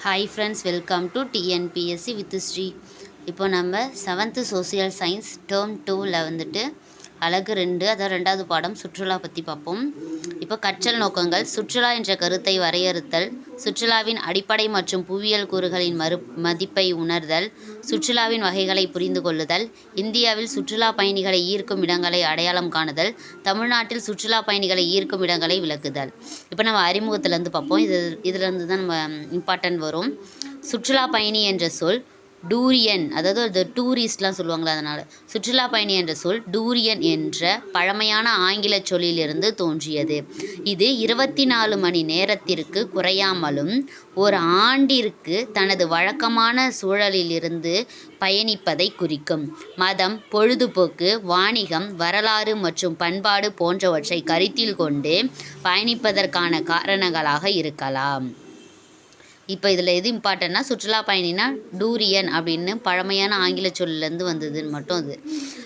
Hi friends, welcome to TNPSC with Sri. இப்போ நம்ம 7th social science term 2ல் வந்துட்டு அழகு 2, அதாவது 2வது பாடம் சுற்றுலா பற்றி பார்ப்போம். இப்போ கற்றல் நோக்கங்கள். சுற்றுலா என்ற கருத்தை வரையறுத்தல், சுற்றுலாவின் அடிப்படை மற்றும் புவியியல் கூறுகளின் மதிப்பை உணர்தல், சுற்றுலாவின் வகைகளை புரிந்து கொள்ளுதல், இந்தியாவில் சுற்றுலா பயணிகளை ஈர்க்கும் இடங்களை அடையாளம் காணுதல், தமிழ்நாட்டில் சுற்றுலா பயணிகளை ஈர்க்கும் இடங்களை விளக்குதல். இப்போ நம்ம அறிமுகத்திலேருந்து பார்ப்போம். இதிலேருந்து தான் நம்ம இம்பார்ட்டன்ட் வரும். சுற்றுலா பயணி என்ற சொல் டூரியன், அதாவது அது டூரிஸ்ட்லாம் சொல்லுவாங்களா, அதனால் சுற்றுலா பயணி என்ற சொல் டூரியன் என்ற பழமையான ஆங்கில சொல்லிலிருந்து தோன்றியது. இது 24 மணி நேரத்திற்கு குறையாமலும் ஒரு ஆண்டிற்கு தனது வழக்கமான சூழலிலிருந்து பயணிப்பதை குறிக்கும். மதம், பொழுதுபோக்கு, வாணிகம், வரலாறு மற்றும் பண்பாடு போன்றவற்றை கருத்தில் கொண்டு பயணிப்பதற்கான காரணங்களாக இருக்கலாம். இப்போ இதில் எது இம்பார்ட்டன்னா, சுற்றுலா பயணினா டூரியன் அப்படின்னு பழமையான ஆங்கில சொல்லிலேருந்து வந்ததுன்னு மட்டும் அது.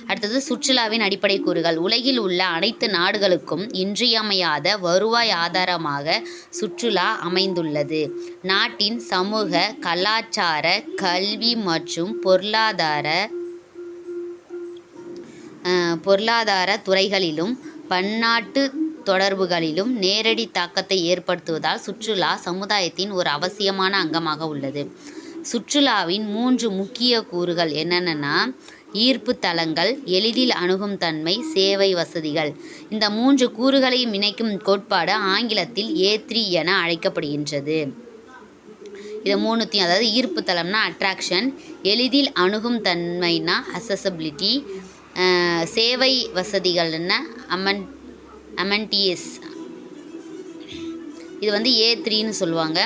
அடுத்தது சுற்றுலாவின் அடிப்படை கூறுகள். உலகில் உள்ள அனைத்து நாடுகளுக்கும் இன்றியமையாத வருவாய் ஆதாரமாக சுற்றுலா அமைந்துள்ளது. நாட்டின் சமூக, கலாச்சார, கல்வி மற்றும் பொருளாதார துறைகளிலும் பன்னாட்டு தொடர்புகளிலும் நேரடி தாக்கத்தை ஏற்படுத்துவதால் சுற்றுலா சமுதாயத்தின் ஒரு அவசியமான அங்கமாக உள்ளது. சுற்றுலாவின் 3 முக்கிய கூறுகள் என்னென்னா, ஈர்ப்பு தலங்கள், எளிதில் அணுகும் தன்மை, சேவை வசதிகள். இந்த 3 கூறுகளையும் இணைக்கும் கோட்பாடு ஆங்கிலத்தில் A3 என அழைக்கப்படுகின்றது. இதை 3த்தையும், அதாவது ஈர்ப்பு தலம்னா அட்ராக்ஷன், எளிதில் அணுகும் தன்மைனா அசசபிலிட்டி, சேவை வசதிகள்னா அமென்டிஸ், இது A3ன்னு சொல்லுவாங்க.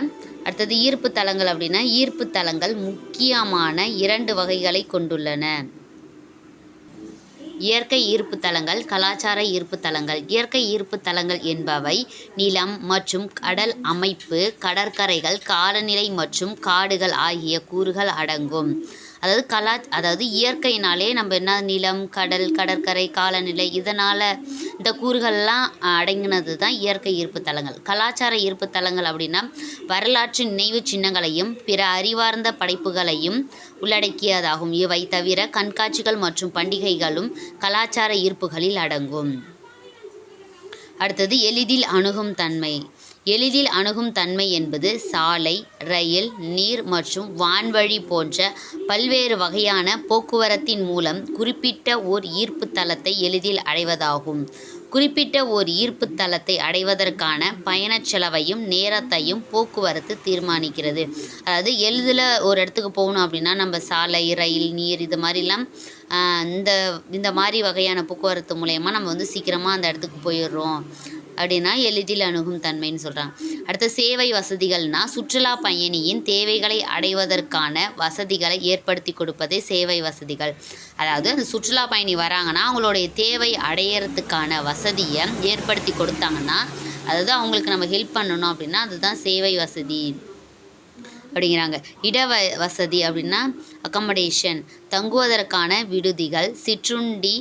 அடுத்தது ஈர்ப்பு தலங்கள் அப்படின்னா, ஈர்ப்பு தலங்கள் முக்கியமான 2 வகைகளை கொண்டுள்ளன. இயற்கை ஈர்ப்பு தலங்கள், கலாச்சார ஈர்ப்பு தலங்கள். இயற்கை ஈர்ப்பு தலங்கள் என்பவை நிலம் மற்றும் கடல் அமைப்பு, கடற்கரைகள், காலநிலை மற்றும் காடுகள் ஆகிய கூறுகள் அடங்கும். அதாவது இயற்கையினாலே நம்ம என்ன, நிலம், கடல், கடற்கரை, காலநிலை, இதனால் இந்த கூறுகள்லாம் அடங்கினது தான் இயற்கை ஈர்ப்பு தலங்கள். கலாச்சார ஈர்ப்பு தலங்கள் அப்படின்னா, வரலாற்று நினைவு சின்னங்களையும் பிற அறிவார்ந்த படைப்புகளையும் உள்ளடக்கியதாகும். இவை தவிர கண்காட்சிகள் மற்றும் பண்டிகைகளும் கலாச்சார ஈர்ப்புகளில் அடங்கும். அடுத்தது எளிதில் அணுகும் தன்மை. எளிதில் அணுகும் தன்மை என்பது சாலை, ரயில், நீர் மற்றும் வான்வழி போன்ற பல்வேறு வகையான போக்குவரத்தின் மூலம் குறிப்பிட்ட ஓர் ஈர்ப்பு தலத்தை எளிதில் அடைவதாகும். குறிப்பிட்ட ஓர் ஈர்ப்பு தலத்தை அடைவதற்கான பயணச் செலவையும் நேரத்தையும் போக்குவரத்து தீர்மானிக்கிறது. அதாவது எளிதில் ஒரு இடத்துக்கு போகணும் அப்படின்னா, நம்ம சாலை, ரயில், நீர் இது மாதிரிலாம் இந்த மாதிரி வகையான போக்குவரத்து மூலயமா நம்ம சீக்கிரமாக அந்த இடத்துக்கு போயிடுறோம் அப்படின்னா எளிதில் அணுகும் தன்மைன்னு சொல்கிறாங்க. அடுத்த சேவை வசதிகள்னா, சுற்றுலா பயணியின் தேவைகளை அடைவதற்கான வசதிகளை ஏற்படுத்தி கொடுப்பதே சேவை வசதிகள். அதாவது அந்த சுற்றுலா பயணி வராங்கன்னா அவங்களுடைய தேவை அடையிறதுக்கான வசதியை ஏற்படுத்தி கொடுத்தாங்கன்னா, அதாவது அவங்களுக்கு நம்ம ஹெல்ப் பண்ணணும் அப்படின்னா அதுதான் சேவை வசதி அப்படிங்கிறாங்க. இட வசதி அப்படின்னா அக்கமடேஷன், தங்குவதற்கான விடுதிகள், சிற்றுண்டி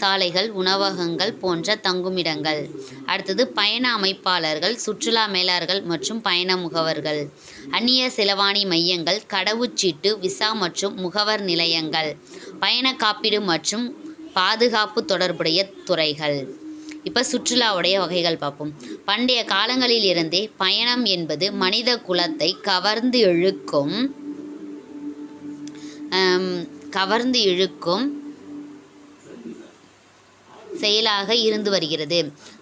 சாலைகள், உணவகங்கள் போன்ற தங்குமிடங்கள். அடுத்தது பயண அமைப்பாளர்கள், சுற்றுலா மேலாளர்கள் மற்றும் பயண முகவர்கள், அந்நிய செலவாணி மையங்கள், கடவுச்சீட்டு, விசா மற்றும் முகவர் நிலையங்கள், பயண காப்பீடு மற்றும் பாதுகாப்பு தொடர்புடைய துறைகள். இப்போ சுற்றுலாவுடைய வகைகள் பார்ப்போம். பண்டைய காலங்களில் இருந்தே பயணம் என்பது மனித குலத்தை கவர்ந்து இழுக்கும் செயலாக இருந்து வருகிறது.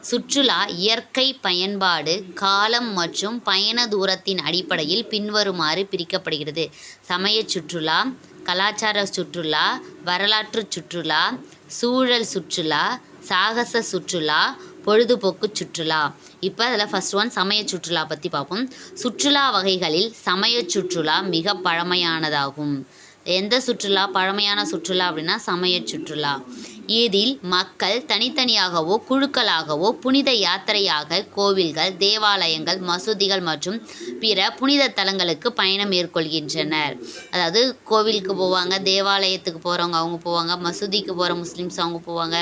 சுற்றுலா இயற்கை பயன்பாடு, காலம் மற்றும் பயண தூரத்தின் அடிப்படையில் பின்வருமாறு பிரிக்கப்படுகிறது. சமய சுற்றுலா, கலாச்சார சுற்றுலா, வரலாற்று சுற்றுலா, சூழல் சுற்றுலா, சாகச சுற்றுலா, பொழுதுபோக்கு சுற்றுலா. இப்போ அதில் ஃபர்ஸ்ட் ஒன் சமய சுற்றுலா பற்றி பார்ப்போம். சுற்றுலா வகைகளில் சமய சுற்றுலா மிக பழமையானதாகும். எந்த சுற்றுலா பழமையான சுற்றுலா அப்படின்னா சமய சுற்றுலா. இதில் மக்கள் தனித்தனியாகவோ குழுக்களாகவோ புனித யாத்திரையாக கோவில்கள், தேவாலயங்கள், மசூதிகள் மற்றும் பிற புனித தலங்களுக்கு பயணம் மேற்கொள்கின்றனர். அதாவது கோவிலுக்கு போவாங்க, தேவாலயத்துக்கு போகிறவங்க அவங்க போவாங்க, மசூதிக்கு போகிற முஸ்லீம்ஸ் அவங்க போவாங்க.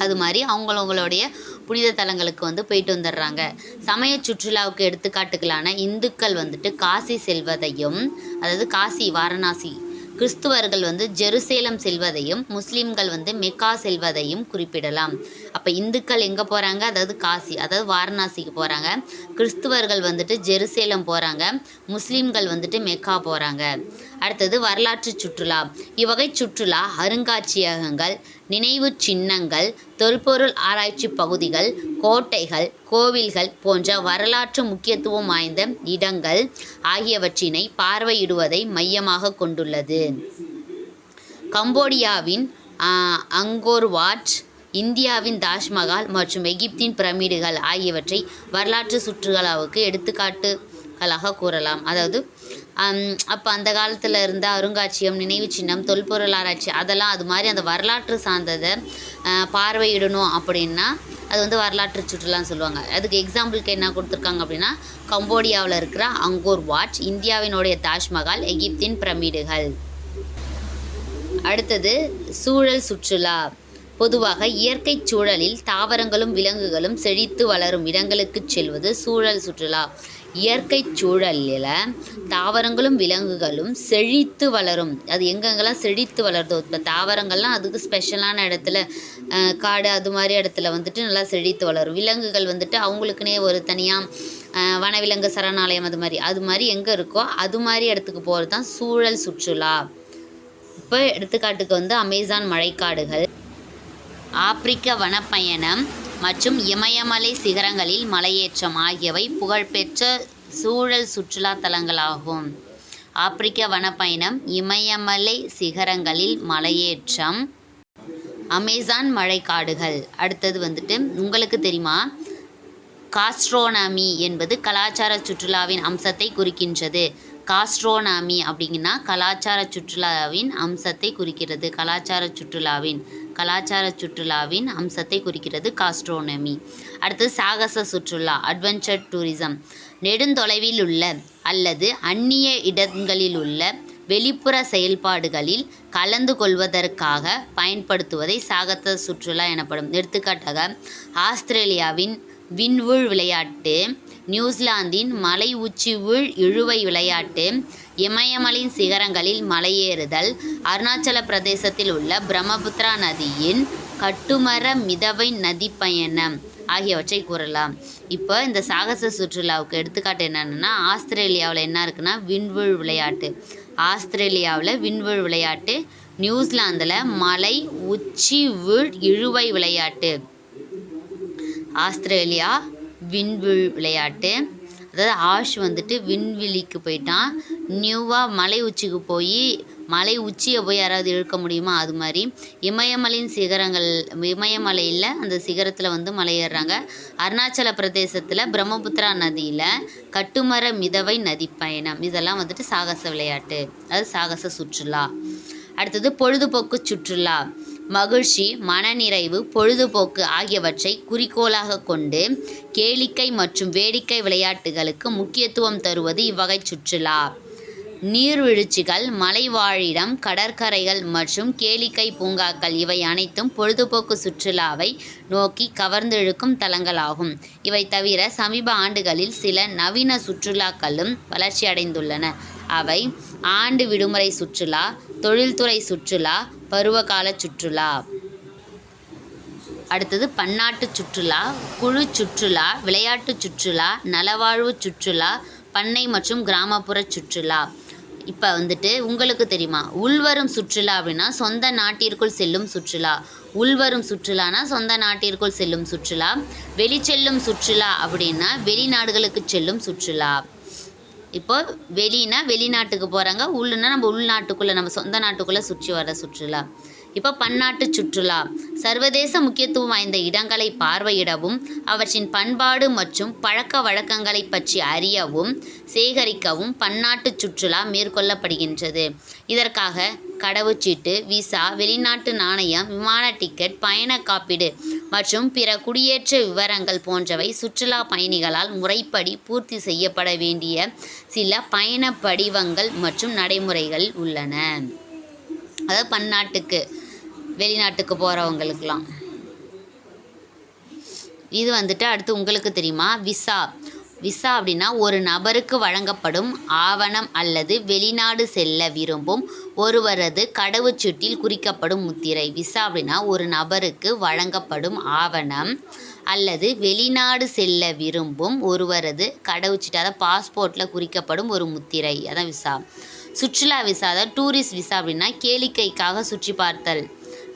அது மாதிரி அவங்களுடைய புனித தலங்களுக்கு வந்து போயிட்டு வந்துடுறாங்க. சமய சுற்றுலாவுக்கு எடுத்துக்காட்டுகளான இந்துக்கள் வந்துட்டு காசி செல்வதையும், அதாவது காசி வாரணாசி, கிறிஸ்துவர்கள் வந்து ஜெருசேலம் செல்வதையும், முஸ்லீம்கள் வந்து மெக்கா செல்வதையும் குறிப்பிடலாம். அப்போ இந்துக்கள் எங்கே போகிறாங்க, அதாவது காசி, அதாவது வாரணாசிக்கு போகிறாங்க. கிறிஸ்துவர்கள் வந்துட்டு ஜெருசேலம் போகிறாங்க. முஸ்லீம்கள் வந்துட்டு மெக்கா போகிறாங்க. அடுத்தது வரலாற்று சுற்றுலா. இவ்வகை சுற்றுலா அருங்காட்சியகங்கள், நினைவு சின்னங்கள், தொல்பொருள் ஆராய்ச்சி பகுதிகள், கோட்டைகள், கோவில்கள் போன்ற வரலாற்று முக்கியத்துவம் வாய்ந்த இடங்கள் ஆகியவற்றினை பார்வையிடுவதை மையமாக கொண்டுள்ளது. கம்போடியாவின் அங்கோர் வாட், இந்தியாவின் தாஜ்மஹால் மற்றும் எகிப்தின் பிரமிடுகள் ஆகியவற்றை வரலாற்று சுற்றுலாவுக்கு எடுத்துக்காட்டுகளாக கூறலாம். அதாவது அப்போ அந்த காலத்தில் இருந்த அருங்காட்சியகம், நினைவு சின்னம், தொல்பொருள் ஆராய்ச்சி அதெல்லாம் அது மாதிரி அந்த வரலாற்று சார்ந்ததை பார்வையிடணும் அப்படின்னா அது வந்து வரலாற்று சுற்றுலான்னு சொல்லுவாங்க. அதுக்கு எக்ஸாம்பிளுக்கு என்ன கொடுத்துருக்காங்க அப்படின்னா, கம்போடியாவில் இருக்கிற அங்கோர் வாட், இந்தியாவினுடைய தாஜ்மஹால், எகிப்தின் பிரமிடுகள். அடுத்தது சூழல் சுற்றுலா. பொதுவாக இயற்கை சூழலில் தாவரங்களும் விலங்குகளும் செழித்து வளரும் இடங்களுக்கு செல்வது சூழல் சுற்றுலா. இயற்கை சூழலில் தாவரங்களும் விலங்குகளும் செழித்து வளரும், அது எங்கெங்கெல்லாம் செழித்து வளருதோ, இப்போ தாவரங்கள்லாம் அதுக்கு ஸ்பெஷலான இடத்துல காடு அது மாதிரி இடத்துல வந்துட்டு நல்லா செழித்து வளரும். விலங்குகள் வந்துட்டு அவங்களுக்குன்னே ஒரு தனியாக வனவிலங்கு சரணாலயம் அது மாதிரி எங்கே இருக்கோ அது மாதிரி இடத்துக்கு போகிறது தான் சூழல் சுற்றுலா. இப்போ எடுத்துக்காட்டுக்கு வந்து அமேசான் மழைக்காடுகள், ஆப்பிரிக்க வனப்பயணம் மற்றும் இமயமலை சிகரங்களில் மலையேற்றம் ஆகியவை புகழ்பெற்ற சூழல் சுற்றுலா தலங்களாகும். ஆப்பிரிக்க வனப்பயணம், இமயமலை சிகரங்களில் மலையேற்றம், அமேசான் மழைக்காடுகள். அடுத்தது வந்துட்டு உங்களுக்கு தெரியுமா, காஸ்ட்ரோனமி என்பது கலாச்சார சுற்றுலாவின் அம்சத்தை குறிக்கின்றது. காஸ்ட்ரோனமி அப்படிங்கன்னா கலாச்சார சுற்றுலாவின் அம்சத்தை குறிக்கிறது. கலாச்சார சுற்றுலாவின் அம்சத்தை குறிக்கிறது காஸ்ட்ரோனமி. அடுத்து சாகச சுற்றுலா, அட்வென்ச்சர் டூரிசம். நெடுந்தொலைவில் உள்ள அல்லது அந்நிய இடங்களிலுள்ள வெளிப்புற செயல்பாடுகளில் கலந்து கொள்வதற்காக பயன்படுத்துவதை சாகச சுற்றுலா எனப்படும். எடுத்துக்காட்டாக ஆஸ்திரேலியாவின் விண்வீழ் விளையாட்டு, நியூசிலாந்தின் மலை உச்சி வீழ் இழுவை விளையாட்டு, இமயமலையின் சிகரங்களில் மலையேறுதல், அருணாச்சல பிரதேசத்தில் உள்ள பிரம்மபுத்திரா நதியின் கட்டுமர மிதவை நதி பயணம் ஆகியவற்றை கூறலாம். இப்போ இந்த சாகச சுற்றுலாவுக்கு எடுத்துக்காட்டு என்னென்னா, ஆஸ்திரேலியாவில் என்ன இருக்குன்னா விண்வீழ் விளையாட்டு, நியூசிலாந்தில் மலை உச்சி வீழ் இழுவை விளையாட்டு, ஆஸ்திரேலியா விண்வீழ் விளையாட்டு. அதாவது ஆஷ் வந்துட்டு விண்வெளிக்கு போயிட்டான், நியூவாக மலை உச்சிக்கு போய் மலை உச்சியை போய் யாராவது இழுக்க முடியுமா, அது மாதிரி இமயமலையில் அந்த சிகரத்தில் வந்து மலையேறுறாங்க. அருணாச்சல பிரதேசத்தில் பிரம்மபுத்திரா நதியில் கட்டுமர மிதவை நதி பயணம், இதெல்லாம் வந்துட்டு சாகச விளையாட்டு, அது சாகச சுற்றுலா. அடுத்தது பொழுதுபோக்கு சுற்றுலா. மகிழ்ச்சி, மனநிறைவு, பொழுதுபோக்கு ஆகியவற்றை குறிக்கோளாக கொண்டு கேளிக்கை மற்றும் வேடிக்கை விளையாட்டுகளுக்கு முக்கியத்துவம் தருவது இவ்வகை சுற்றுலா. நீர்வீழ்ச்சிகள், மலைவாழிடம், கடற்கரைகள் மற்றும் கேளிக்கை பூங்காக்கள் இவை அனைத்தும் பொழுதுபோக்கு சுற்றுலாவை நோக்கி கவர்ந்திழுக்கும் தலங்களாகும். இவை தவிர சமீப ஆண்டுகளில் சில நவீன சுற்றுலாக்களும் வளர்ச்சியடைந்துள்ளன. அவை ஆண்டு விடுமுறை சுற்றுலா, தொழில்துறை சுற்றுலா, பருவகால சுற்றுலா. அடுத்தது பன்னாட்டு சுற்றுலா, குழு சுற்றுலா, விளையாட்டு சுற்றுலா, நலவாழ்வு சுற்றுலா, பண்ணை மற்றும் கிராமப்புற சுற்றுலா. இப்போ வந்துட்டு உங்களுக்கு தெரியுமா, உள்வரும் சுற்றுலா அப்படின்னா சொந்த நாட்டிற்குள் செல்லும் சுற்றுலா. உள்வரும் சுற்றுலானா சொந்த நாட்டிற்குள் செல்லும் சுற்றுலா. வெளிச்செல்லும் சுற்றுலா அப்படின்னா வெளிநாடுகளுக்கு செல்லும் சுற்றுலா. இப்போ வெளினா வெளிநாட்டுக்கு போகிறாங்க, உள்ளுனா நம்ம உள்நாட்டுக்குள்ளே நம்ம சொந்த நாட்டுக்குள்ளே சுற்றி வர சுற்றுலா. இப்போ பன்னாட்டு சுற்றுலா, சர்வதேச முக்கியத்துவம் வாய்ந்த இடங்களை பார்வையிடவும் அவற்றின் பண்பாடு மற்றும் பழக்க வழக்கங்களை பற்றி அறியவும் சேகரிக்கவும் பன்னாட்டு சுற்றுலா மேற்கொள்ளப்படுகின்றது. இதற்காக கடவுச்சீட்டு, விசா, வெளிநாட்டு நாணயம், விமான டிக்கெட், பயண காப்பீடு மற்றும் பிற குடியேற்ற விவரங்கள் போன்றவை சுற்றுலா பயணிகளால் முறைப்படி பூர்த்தி செய்யப்பட வேண்டிய சில பயண படிவங்கள் மற்றும் நடைமுறைகள் உள்ளன. அதாவது பன்னாட்டுக்கு வெளிநாட்டுக்கு போகிறவங்களுக்கெல்லாம். இது வந்துட்டு அடுத்து உங்களுக்கு தெரியுமா? விசா. விசா அப்படின்னா ஒரு நபருக்கு வழங்கப்படும் ஆவணம் அல்லது வெளிநாடு செல்ல விரும்பும் ஒருவரது கடவுச்சீட்டில் குறிக்கப்படும் முத்திரை. விசா அப்படின்னா ஒரு நபருக்கு வழங்கப்படும் ஆவணம் அல்லது வெளிநாடு செல்ல விரும்பும் ஒருவரது கடவுச்சீட்டு, அதாவது பாஸ்போர்ட்டில் குறிக்கப்படும் ஒரு முத்திரை, அதான் விசா. சுற்றுலா விசா, அதாவது டூரிஸ்ட் விசா அப்படின்னா கேளிக்கைக்காக சுற்றி பார்த்தல்,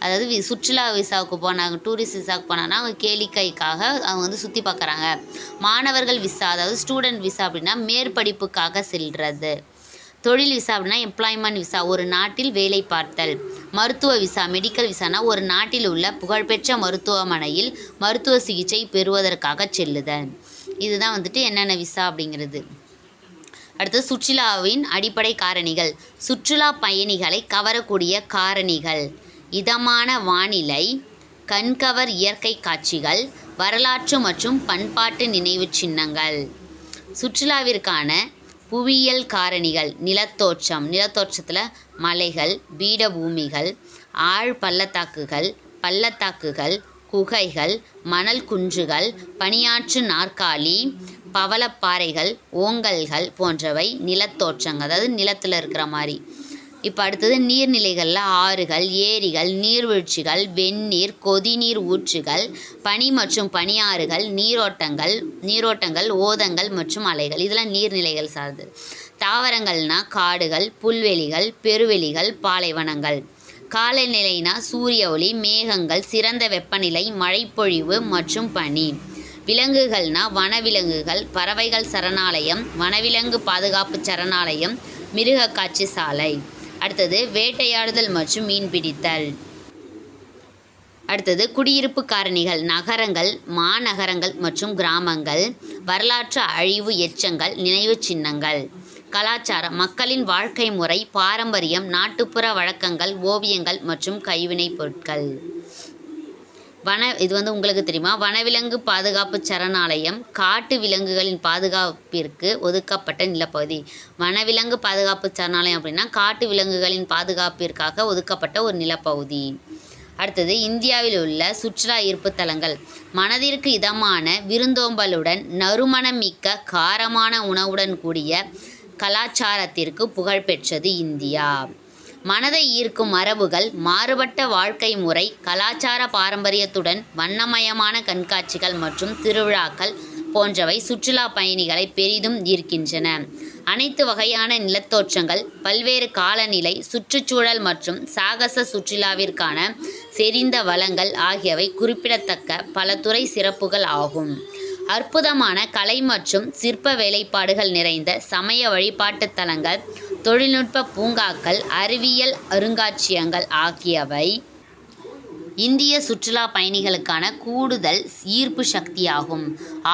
அதாவது சுற்றுலா விசாவுக்கு போனாங்க, டூரிஸ்ட் விசாவுக்கு போனாங்கன்னா அவங்க கேளிக்கைக்காக அவங்க வந்து சுற்றி பார்க்குறாங்க. மாணவர்கள் விசா, அதாவது ஸ்டூடெண்ட் விசா அப்படின்னா மேற்படிப்புக்காக செல்வது. தொழில் விசா அப்படின்னா எம்ப்ளாய்மெண்ட் விசா, ஒரு நாட்டில் வேலை பார்த்தல். மருத்துவ விசா, மெடிக்கல் விசானா ஒரு நாட்டில் உள்ள புகழ்பெற்ற மருத்துவமனையில் மருத்துவ சிகிச்சை பெறுவதற்காக செல்லுதல். இதுதான் வந்துட்டு என்னென்ன விசா அப்படிங்கிறது. அடுத்து சுற்றுலாவின் அடிப்படை காரணிகள். சுற்றுலா பயணிகளை கவரக்கூடிய காரணிகள்: இதமான வானிலை, கண்கவர் இயற்கை காட்சிகள், வரலாற்று மற்றும் பண்பாட்டு நினைவுச் சின்னங்கள். சுற்றுலாவிற்கான புவியியல் காரணிகள்: நிலத்தோற்றம், நிலத்தோற்றத்தில் மலைகள், பீடபூமிகள், ஆழ் பள்ளத்தாக்குகள், குகைகள், மணல் குன்றுகள், பனியாற்று நாற்காலி, பவளப்பாறைகள், ஓங்கல்கள் போன்றவை நிலத்தோற்றங்கள், அதாவது நிலத்தில் இருக்கிற மாதிரி. இப்போ அடுத்தது நீர்நிலைகளில் ஆறுகள், ஏரிகள், நீர்வீழ்ச்சிகள், வெந்நீர், கொதிநீர் ஊற்றுகள், பனி மற்றும் பனியாறுகள், நீரோட்டங்கள், ஓதங்கள் மற்றும் அலைகள். இதெல்லாம் நீர்நிலைகள் சார்ந்தது. தாவரங்கள்னா காடுகள், புல்வெளிகள், பெருவெளிகள், பாலைவனங்கள். காலநிலைனா சூரிய ஒளி, மேகங்கள், சிறந்த வெப்பநிலை, மழைப்பொழிவு மற்றும் பனி. விலங்குகள்னா வனவிலங்குகள், பறவைகள் சரணாலயம், வனவிலங்கு பாதுகாப்பு சரணாலயம், மிருக காட்சி சாலை. அடுத்தது வேட்டையாடுதல் மற்றும் மீன்பிடித்தல். அடுத்தது குடியிருப்பு காரணிகள்: நகரங்கள், மாநகரங்கள் மற்றும் கிராமங்கள், வரலாற்று அழிவு எச்சங்கள், நினைவுச் சின்னங்கள். கலாச்சாரம்: மக்களின் வாழ்க்கை முறை, பாரம்பரியம், நாட்டுப்புற வழக்கங்கள், ஓவியங்கள் மற்றும் கைவினைப் பொருட்கள். இது வந்து உங்களுக்கு தெரியுமா? வனவிலங்கு பாதுகாப்பு சரணாலயம் காட்டு விலங்குகளின் பாதுகாப்பிற்கு ஒதுக்கப்பட்ட நிலப்பகுதி. வனவிலங்கு பாதுகாப்பு சரணாலயம் அப்படின்னா காட்டு விலங்குகளின் பாதுகாப்பிற்காக ஒதுக்கப்பட்ட ஒரு நிலப்பகுதி. அடுத்தது இந்தியாவில் உள்ள சுற்றுலா ஈர்ப்பு தலங்கள். மனதிற்கு இதமான விருந்தோம்பலுடன் நறுமணமிக்க காரமான உணவுடன் கூடிய கலாச்சாரத்திற்கு புகழ்பெற்றது இந்தியா. மனதை ஈர்க்கும் மரபுகள், மாறுபட்ட வாழ்க்கை முறை, கலாச்சார பாரம்பரியத்துடன் வண்ணமயமான கண்காட்சிகள் மற்றும் திருவிழாக்கள் போன்றவை சுற்றுலா பயணிகளை பெரிதும் ஈர்க்கின்றன. அனைத்து வகையான நிலத்தோற்றங்கள், பல்வேறு காலநிலை, சுற்றுச்சூழல் மற்றும் சாகச சுற்றுலாவிற்கான செறிந்த வளங்கள் ஆகியவை குறிப்பிடத்தக்க பல துறை சிறப்புகள் ஆகும். அற்புதமான கலை மற்றும் சிற்ப வேலைப்பாடுகள் நிறைந்த சமய வழிபாட்டு தலங்கள், தொழில்நுட்ப பூங்காக்கள், அறிவியல் அருங்காட்சியகங்கள் ஆகியவை இந்திய சுற்றுலா பயணிகளுக்கான கூடுதல் ஈர்ப்பு சக்தியாகும்.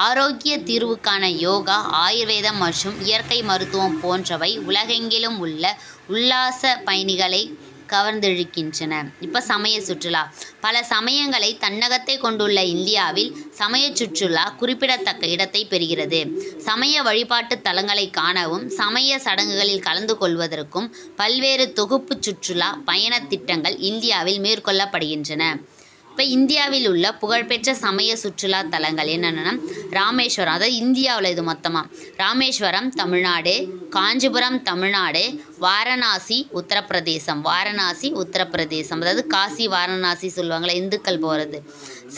ஆரோக்கிய தீர்வுக்கான யோகா, ஆயுர்வேதம் மற்றும் இயற்கை மருத்துவம் போன்றவை உலகெங்கிலும் உள்ள உல்லாச பயணிகளை கவர்ந்திழுக்கின்றன. இப்போ சமய சுற்றுலா. பல சமயங்களை தன்னகத்தை கொண்டுள்ள இந்தியாவில் சமய சுற்றுலா குறிப்பிடத்தக்க இடத்தை பெறுகிறது. சமய வழிபாட்டு தலங்களை காணவும் சமய சடங்குகளில் கலந்து கொள்வதற்கும் பல்வேறு தொகுப்பு சுற்றுலா பயண திட்டங்கள் இந்தியாவில் மேற்கொள்ளப்படுகின்றன. இப்போ இந்தியாவில் உள்ள புகழ்பெற்ற சமய சுற்றுலா தலங்கள் என்னென்னா ராமேஸ்வரம், அதாவது இந்தியாவில் இது மொத்தமாக ராமேஸ்வரம் தமிழ்நாடு, காஞ்சிபுரம் தமிழ்நாடு, வாரணாசி உத்தரப்பிரதேசம், அதாவது காசி வாரணாசி சொல்லுவாங்களே இந்துக்கள் போகிறது,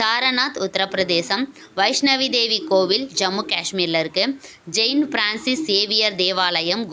சாரநாத் உத்தரப்பிரதேசம், வைஷ்ணவி தேவி கோவில் ஜம்மு காஷ்மீரில் இருக்குது, ஜெயின் பிரான்சிஸ் சேவியர் தேவாலயம்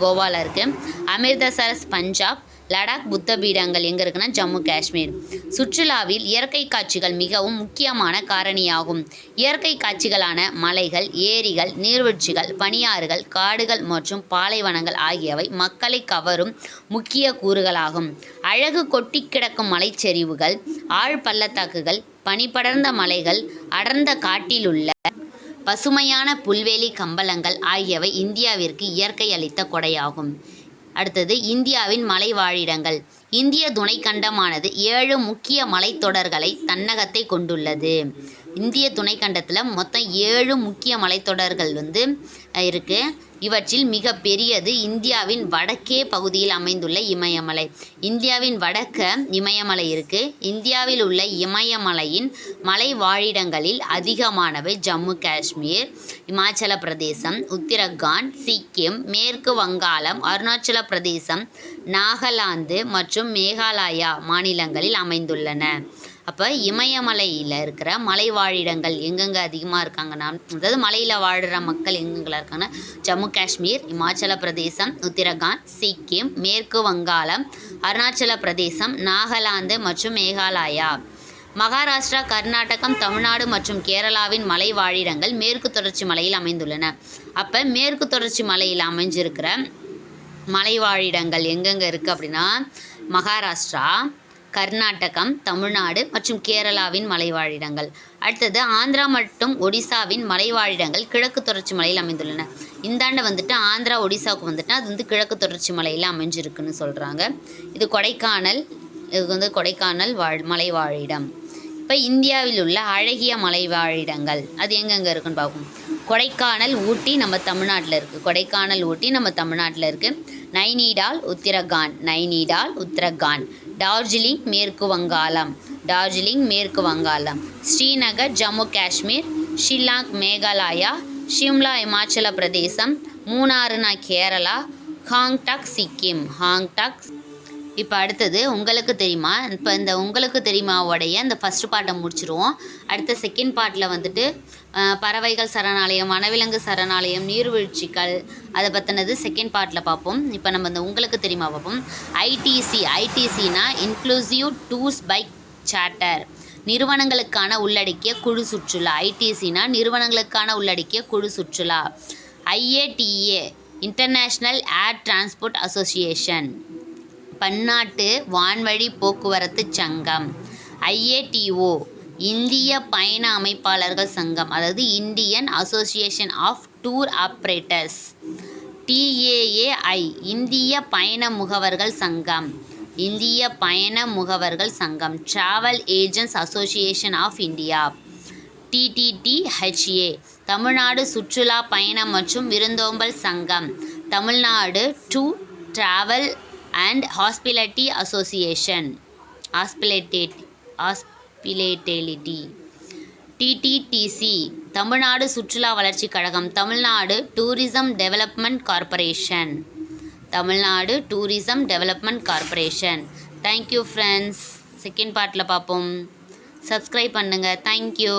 கோவாவில் இருக்குது, அமிர்தசரஸ் பஞ்சாப், லடாக் புத்த பீடங்கள் எங்கே இருக்குன்னா ஜம்மு காஷ்மீர். சுற்றுலாவில் இயற்கை காட்சிகள் மிகவும் முக்கியமான காரணியாகும். இயற்கை காட்சிகளான மலைகள், ஏரிகள், நீர்வீழ்ச்சிகள், பனியாறுகள், காடுகள் மற்றும் பாலைவனங்கள் ஆகியவை மக்களை கவரும் முக்கிய கூறுகளாகும். அழகு கொட்டி கிடக்கும் மலைச்சரிவுகள், ஆழ் பள்ளத்தாக்குகள், பனிபடர்ந்த மலைகள், அடர்ந்த காட்டிலுள்ள பசுமையான புல்வெளி கம்பளங்கள் ஆகியவை இந்தியாவிற்கு இயற்கை அளித்த கொடையாகும். அடுத்தது இந்தியாவின் மலை வாழிடங்கள். இந்திய துணைக்கண்டமானது 7 முக்கிய மலைத்தொடர்களை தன்னகத்தை கொண்டுள்ளது. இந்திய துணைக்கண்டத்தில் மொத்தம் 7 முக்கிய மலைத்தொடர்கள் இருக்குது. இவற்றில் மிக பெரியது இந்தியாவின் வடக்கே பகுதியில் அமைந்துள்ள இமயமலை. இந்தியாவின் வடக்க இமயமலை இருக்குது. இந்தியாவில் உள்ள இமயமலையின் மலை வாழிடங்களில் அதிகமானவை ஜம்மு காஷ்மீர், இமாச்சல பிரதேசம், உத்தரகாண்ட், சிக்கிம், மேற்கு வங்காளம், அருணாச்சல பிரதேசம், நாகாலாந்து மற்றும் மேகாலயா மாநிலங்களில் அமைந்துள்ளன. அப்போ இமயமலையில் இருக்கிற மலை வாழிடங்கள் எங்கெங்கே அதிகமாக இருக்காங்கன்னா, அதாவது மலையில் வாழ்கிற மக்கள் எங்கெங்கெல்லாம் இருக்காங்கன்னா, ஜம்மு காஷ்மீர், இமாச்சல பிரதேசம், உத்தரகாண்ட், சிக்கிம், மேற்கு வங்காளம், அருணாச்சல பிரதேசம், நாகாலாந்து மற்றும் மேகாலயா. மகாராஷ்டிரா, கர்நாடகம், தமிழ்நாடு மற்றும் கேரளாவின் மலை வாழிடங்கள் மேற்கு தொடர்ச்சி மலையில் அமைந்துள்ளன. அப்போ மேற்கு தொடர்ச்சி மலையில் அமைஞ்சிருக்கிற மலை வாழிடங்கள் எங்கெங்கே இருக்குது அப்படின்னா, மகாராஷ்டிரா, கர்நாடகம், தமிழ்நாடு மற்றும் கேரளாவின் மலைவாழிடங்கள். அடுத்தது ஆந்திரா மற்றும் ஒடிசாவின் மலைவாழிடங்கள் கிழக்கு தொடர்ச்சி மலையில் அமைந்துள்ளன. இந்தாண்ட ஆந்திரா ஒடிசாவுக்கு அது கிழக்கு தொடர்ச்சி மலையில் அமைஞ்சிருக்குன்னு சொல்கிறாங்க. இது கொடைக்கானல், இது கொடைக்கானல் மலைவாழிடம். இப்போ இந்தியாவில் உள்ள அழகிய மலைவாழிடங்கள் அது எங்கெங்கே இருக்குன்னு பார்ப்போம். கொடைக்கானல், ஊட்டி நம்ம தமிழ்நாட்டில் இருக்குது. கொடைக்கானல், ஊட்டி நம்ம தமிழ்நாட்டில் இருக்குது. நைனிடால், உத்தரகாண்ட். டார்ஜிலிங், மேற்கு வங்காளம். ஸ்ரீநகர், ஜம்மு காஷ்மீர். ஷில்லாங், மேகாலயா. ஷிம்லா, இமாச்சல பிரதேசம். மூணாறுனா கேரளா. ஹாங்டாக், சிக்கிம். இப்போ அடுத்தது உங்களுக்கு தெரியுமா. இப்போ இந்த உங்களுக்கு தெரியுமாவோடைய இந்த ஃபஸ்ட்டு பார்ட்டை முடிச்சிருவோம். அடுத்த செகண்ட் பார்ட்டில் பறவைகள் சரணாலயம், வனவிலங்கு சரணாலயம், நீர்வீழ்ச்சிகள் அதை பற்றினது செகண்ட் பார்ட்டில் பார்ப்போம். இப்போ நம்ம இந்த உங்களுக்கு தெரியுமா பார்ப்போம். ஐடிசினா இன்க்ளூசிவ் டூர்ஸ் பை சார்ட்டர், நிறுவனங்களுக்கான உள்ளடக்கிய குழு சுற்றுலா. ஐடிசினா நிறுவனங்களுக்கான உள்ளடக்கிய குழு சுற்றுலா. IATA இன்டர்நேஷ்னல் ஏர் டிரான்ஸ்போர்ட் அசோசியேஷன், பன்னாட்டு வான்வழி போக்குவரத்து சங்கம். IATO இந்திய பயண அமைப்பாளர்கள் சங்கம், அதாவது Indian association of tour operators. TAAI இந்திய பயண முகவர்கள் சங்கம். Travel agents association of India. TTTHA Tamil Nadu சுற்றுலா பயணம் மற்றும் விருந்தோம்பல் சங்கம். Tamil Nadu to travel and hospitality association. TTTC Tamil Nadu சுற்றுலா வளர்ச்சி கழகம். Tamil Nadu tourism development corporation. Thank you friends. Second பார்ட்டில் பார்ப்போம். சப்ஸ்கிரைப் பண்ணுங்கள். தேங்க்யூ.